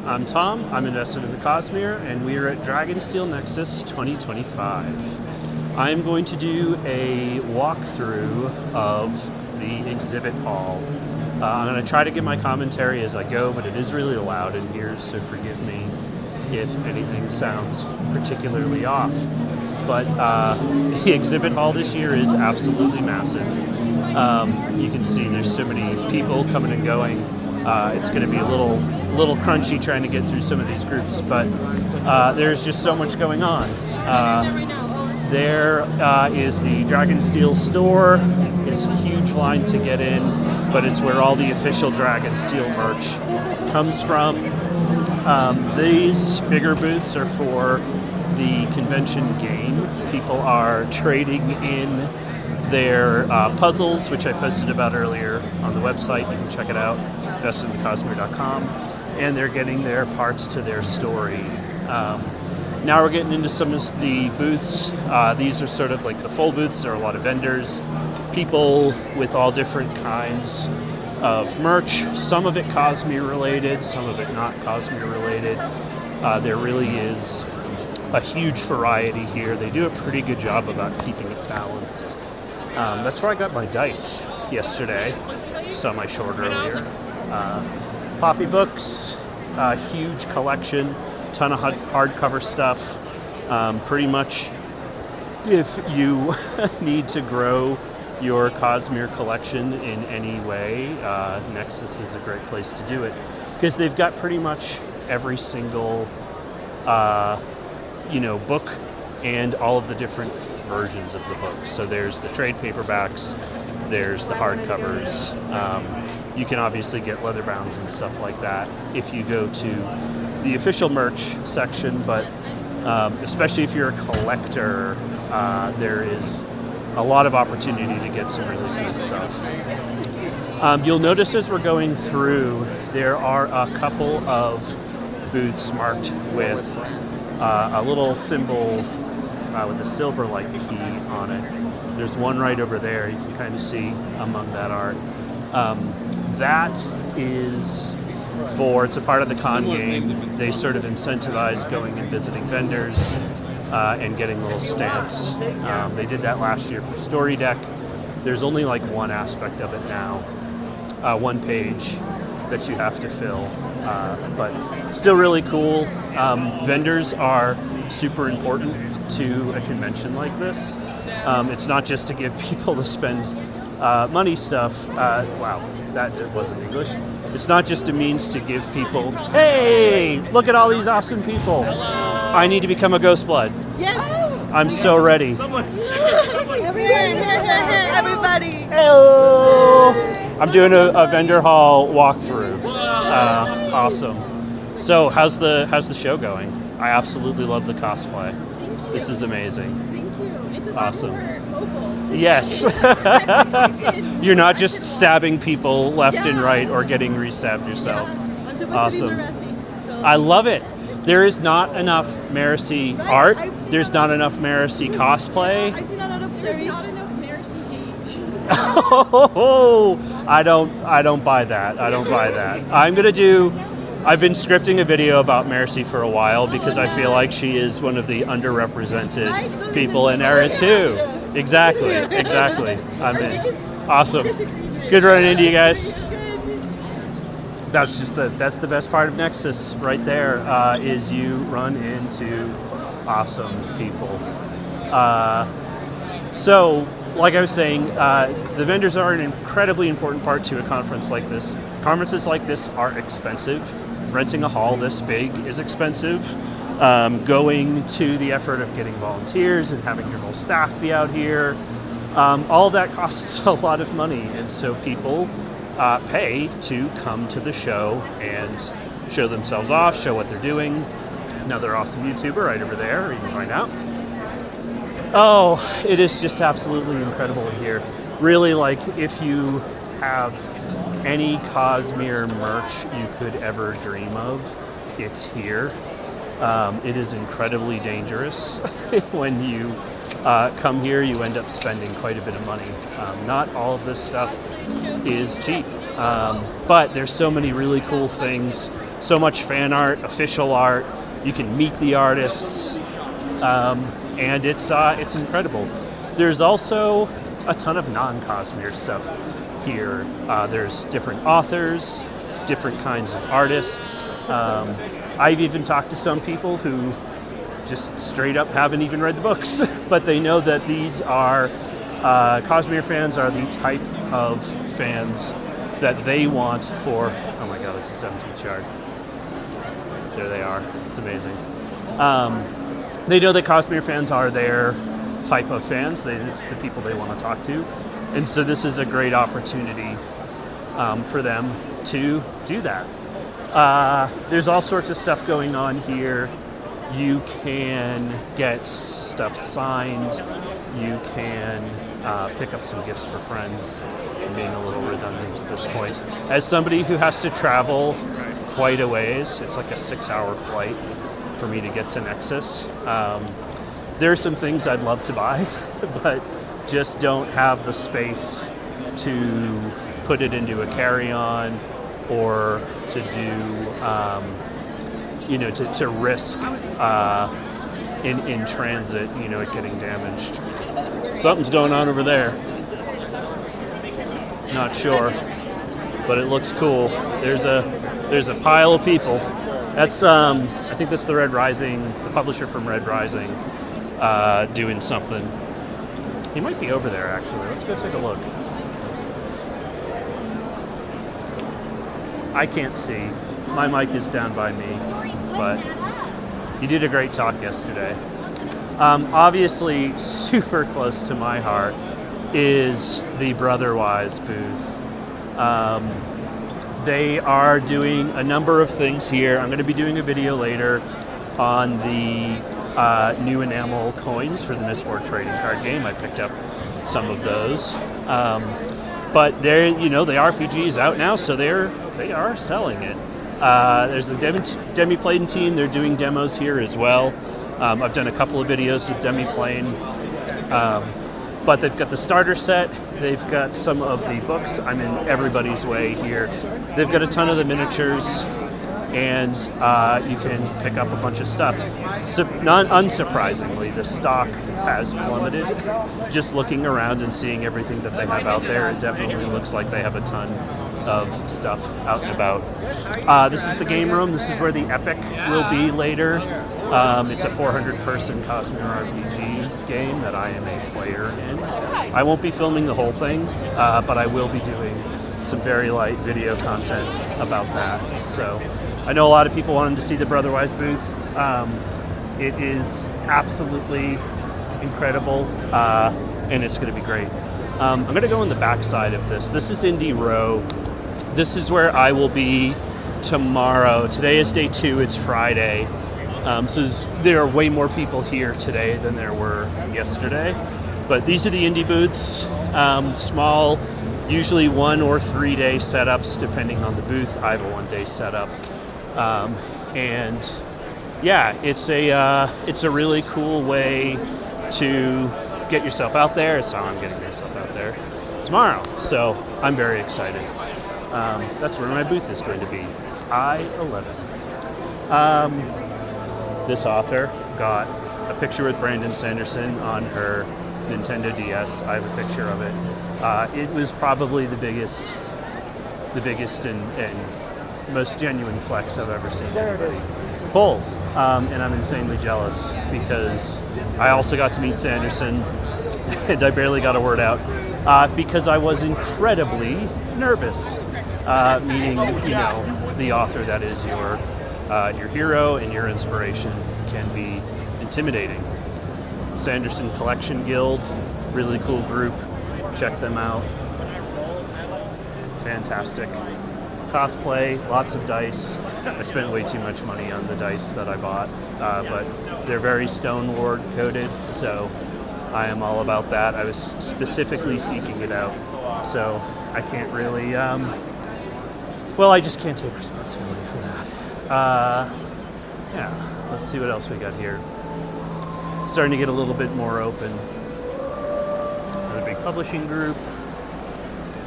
I'm Tom, I'm invested in the Cosmere, and we are at Dragonsteel Nexus 2025. I'm going to do a walkthrough of the exhibit hall. I'm going to try to give my commentary as I go, but it is really loud in here, so forgive me if anything sounds particularly off. But the exhibit hall this year is absolutely massive. You can see there's so many people coming and going. It's going to be a little crunchy trying to get through some of these groups, but there's just so much going on. There is the Dragonsteel store. It's a huge line to get in, but it's where all the official Dragonsteel merch comes from. These bigger booths are for the convention game. People are trading in their puzzles, which I posted about earlier on the website. You can check it out, investedinthecosmere.com, and they're getting their parts to their story. Now we're getting into some of the booths. These are sort of like the full booths. There are a lot of vendors, people with all different kinds of merch. Some of it Cosmere related, some of it not Cosmere related. There really is a huge variety here. They do a pretty good job about keeping it balanced. That's where I got my dice yesterday. You saw my short earlier. Poppy books, huge collection, ton of hardcover stuff. Pretty much, if you need to grow your Cosmere collection in any way, Nexus is a great place to do it, because they've got pretty much every single book and all of the different versions of the book. So there's the trade paperbacks, there's the hardcovers. You can obviously get leather bounds and stuff like that if you go to the official merch section, but especially if you're a collector, there is a lot of opportunity to get some really cool stuff. You'll notice as we're going through, there are a couple of booths marked with a little symbol with a silver light key on it. There's one right over there, you can kind of see among that art. That is it's a part of the con game. They sort of incentivize going and visiting vendors and getting little stamps. They did that last year for Story Deck. There's only like one aspect of it now, one page that you have to fill, but still really cool. Vendors are super important to a convention like this. It's not just to give people to spend money stuff. Wow, that wasn't English. It's not just a means to give people, hey, look at all these awesome people. I need to become a Ghost Blood. Yes. I'm so ready. Everybody. Hello. I'm doing a vendor hall walkthrough. Awesome. So how's the show going? I absolutely love the cosplay. This is amazing. Thank you. It's a Awesome. vocal. Yes. You're not just stabbing people left and right or getting re-stabbed yourself. I'm supposed Awesome. to be Marassi, so. I love it. There is not enough Marassi art. There's not enough Marassi cosplay. I've seen a lot of stories. There's not enough Marassi hate. I don't buy that. I don't buy that. I've been scripting a video about Marassi for a while because I feel like she is one of the underrepresented people in Era 2. Exactly. I'm in. Awesome. Good running into you guys. That's the best part of Nexus right there, is you run into awesome people. So, like I was saying, the vendors are an incredibly important part to a conference like this. Conferences like this are expensive. Renting a hall this big is expensive. Going to the effort of getting volunteers and having your whole staff be out here, all of that costs a lot of money, and so people pay to come to the show and show themselves off, show what they're doing. Another awesome YouTuber right over there, you can find out. Oh, it is just absolutely incredible in here. Really, like, if you have any Cosmere merch you could ever dream of, it's here. It is incredibly dangerous. When you come here, you end up spending quite a bit of money. Not all of this stuff is cheap. But there's so many really cool things, so much fan art, official art. You can meet the artists, and it's incredible. There's also a ton of non-Cosmere stuff here. There's different authors, different kinds of artists. I've even talked to some people who just straight up haven't even read the books, but they know that these are Cosmere fans are the type of fans that they want for. Oh my God, it's a 17 shard. There they are. It's amazing. They know that Cosmere fans are their type of fans. It's the people they want to talk to, and so this is a great opportunity for them to do that. There's all sorts of stuff going on here. You can get stuff signed. You can pick up some gifts for friends. I'm being a little redundant at this point. As somebody who has to travel quite a ways, it's like a 6-hour flight for me to get to Nexus. There are some things I'd love to buy, but just don't have the space to put it into a carry-on or to do, to risk in transit, it getting damaged. Something's going on over there. Not sure, but it looks cool. There's a pile of people. That's I think that's the Red Rising, the publisher from Red Rising, doing something. He might be over there actually. Let's go take a look. I can't see. My mic is down by me, but you did a great talk yesterday. Obviously, super close to my heart is the Brotherwise booth. They are doing a number of things here. I'm going to be doing a video later on the new enamel coins for the Mistborn trading card game. I picked up some of those. But they're, the RPG is out now, so they are selling it. There's the Demiplane team. They're doing demos here as well. I've done a couple of videos with Demiplane. But they've got the starter set. They've got some of the books. I'm in everybody's way here. They've got a ton of the miniatures, and you can pick up a bunch of stuff. Not unsurprisingly, the stock has plummeted. Just looking around and seeing everything that they have out there, it definitely looks like they have a ton of stuff out and about. This is the game room. This is where the Epic will be later. It's a 400-person Cosmere RPG game that I am a player in. I won't be filming the whole thing, but I will be doing some very light video content about that. So I know a lot of people wanted to see the Brotherwise booth. It is absolutely incredible, and it's going to be great. I'm going to go on the back side of this. This is Indie Row. This is where I will be tomorrow. Today is day 2. It's Friday. So there are way more people here today than there were yesterday. But these are the indie booths. Small, usually 1 or 3 day setups depending on the booth. I have a 1-day setup. And yeah, it's a really cool way to get yourself out there. It's how I'm getting myself out there tomorrow. So I'm very excited. That's where my booth is going to be. I-11. This author got a picture with Brandon Sanderson on her Nintendo DS. I have a picture of it. It was probably the biggest and most genuine flex I've ever seen anybody pull. And I'm insanely jealous because I also got to meet Sanderson and I barely got a word out because I was incredibly nervous meeting, the author that is your hero and your inspiration can be intimidating. Sanderson Collection Guild, really cool group. Check them out. Fantastic. Cosplay, lots of dice. I spent way too much money on the dice that I bought, but they're very Stone Lord coded, so I am all about that. I was specifically seeking it out, so I can't really, I just can't take responsibility for that. Yeah, let's see what else we got here. Starting to get a little bit more open. Another big publishing group.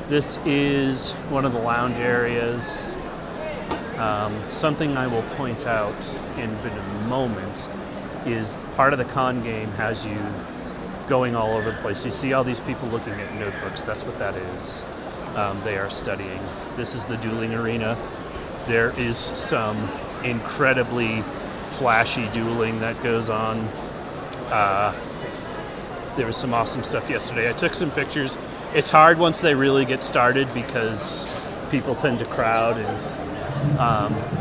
This is one of the lounge areas. Something I will point out in a moment is part of the con game has you going all over the place. You see all these people looking at notebooks. That's what that is. They are studying. This is the dueling arena. There is some incredibly flashy dueling that goes on. There was some awesome stuff yesterday. I took some pictures. It's hard once they really get started because people tend to crowd and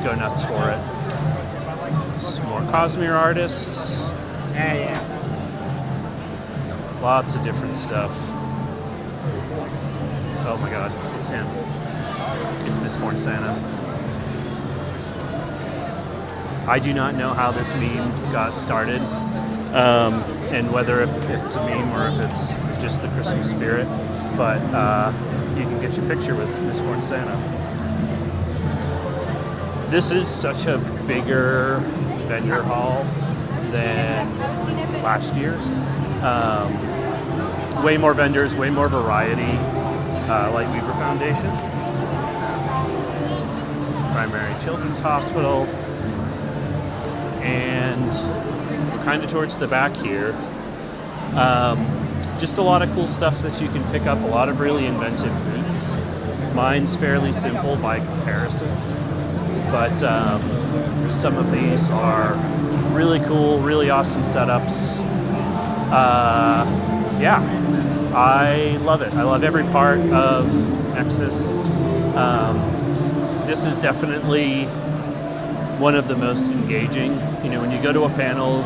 go nuts for it. Some more Cosmere artists. Yeah. Lots of different stuff. Oh my god, it's him. It's Mistborn Santa. I do not know how this meme got started, and whether it's a meme or if it's just the Christmas spirit, but you can get your picture with Mistborn Santa. This is such a bigger vendor hall than last year. Way more vendors, way more variety. Light Weaver Foundation, Primary Children's Hospital, and kind of towards the back here. Just a lot of cool stuff that you can pick up, a lot of really inventive booths. Mine's fairly simple by comparison, but some of these are really cool, really awesome setups. Yeah. I love it. I love every part of Nexus. This is definitely one of the most engaging. You know, when you go to a panel,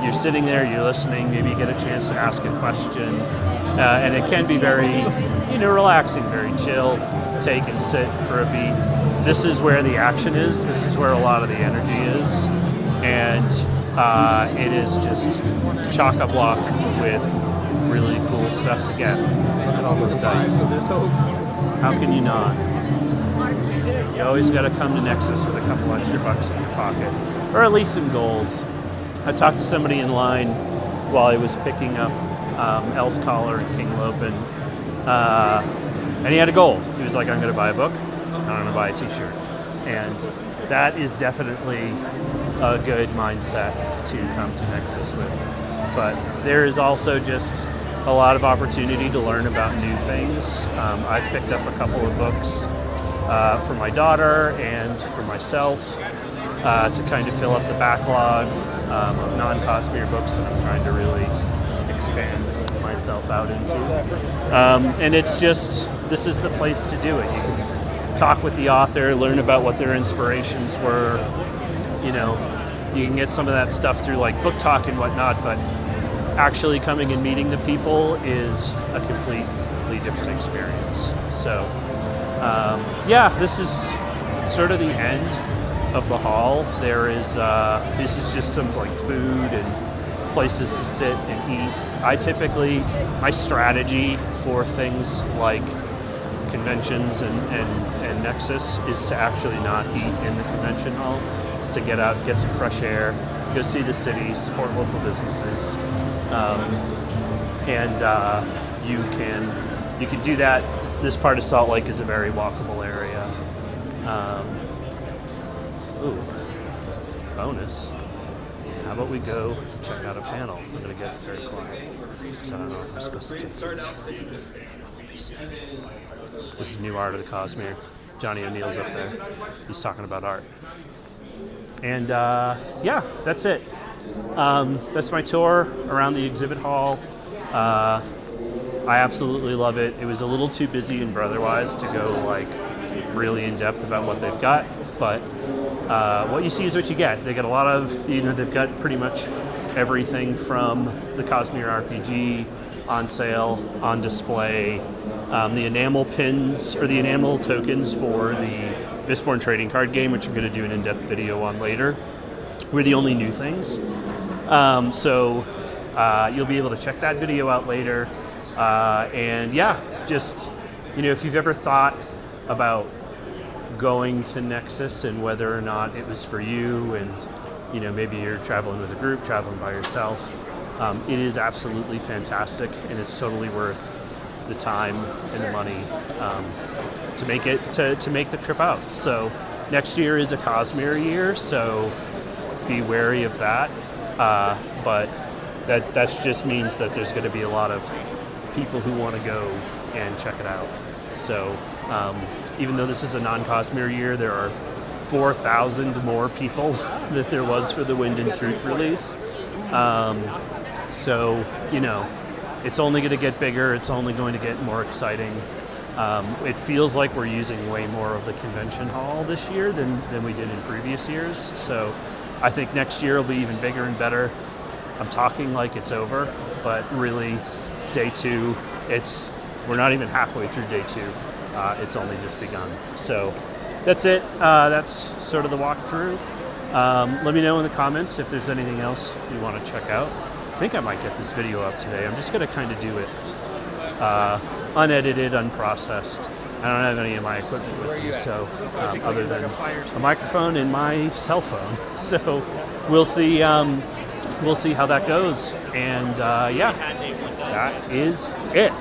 you're sitting there, you're listening, maybe you get a chance to ask a question, and it can be very, relaxing, very chill, take and sit for a beat. This is where the action is. This is where a lot of the energy is, and it is just chock-a-block with really cool stuff to get. Look at all those dice. How can you not? You always got to come to Nexus with a couple extra bucks in your pocket, or at least some goals. I talked to somebody in line while I was picking up El's Collar and King Lopen, and he had a goal. He was like, "I'm going to buy a book. I'm going to buy a T-shirt," and that is definitely a good mindset to come to Nexus with. But there is also just a lot of opportunity to learn about new things. I've picked up a couple of books for my daughter and for myself to kind of fill up the backlog of non-Cosmere books that I'm trying to really expand myself out into. And it's just, this is the place to do it. You can talk with the author, learn about what their inspirations were. You can get some of that stuff through like book talk and whatnot, but actually coming and meeting the people is a completely different experience. So, this is sort of the end of the hall. There is, this is just some like food and places to sit and eat. My strategy for things like conventions and Nexus is to actually not eat in the convention hall. It's to get out, get some fresh air, go see the city, support local businesses. You can do that. This part of Salt Lake is a very walkable area. Bonus. How about we go check out a panel? I'm going to get very quiet because I don't know if I'm supposed to take these. This is new art of the Cosmere. Johnny O'Neill's up there. He's talking about art. And that's it. That's my tour around the exhibit hall. I absolutely love it. It was a little too busy in Brotherwise to go like really in depth about what they've got, but what you see is what you get. They got a lot of, they've got pretty much everything from the Cosmere RPG on sale, on display. The enamel pins, or the enamel tokens for the Mistborn trading card game, which I'm going to do an in-depth video on later, were the only new things. So you'll be able to check that video out later. If you've ever thought about going to Nexus and whether or not it was for you, and maybe you're traveling with a group, traveling by yourself, it is absolutely fantastic, and it's totally worth the time and the money to make it to make the trip out. So next year is a Cosmere year, so be wary of that. But that just means that there's going to be a lot of people who want to go and check it out. So even though this is a non-Cosmere year, there are 4,000 more people that there was for the Wind and Truth release. So, you know, it's only going to get bigger. It's only going to get more exciting. It feels like we're using way more of the convention hall this year than we did in previous years. So I think next year will be even bigger and better. I'm talking like it's over, but really day 2, we're not even halfway through day 2. It's only just begun. So that's it. That's sort of the walkthrough. Let me know in the comments if there's anything else you want to check out. I think I might get this video up today. I'm just going to kind of do it unedited, unprocessed. I don't have any of my equipment with me, so other than a microphone and my cell phone. So we'll see how that goes. And yeah, that is it.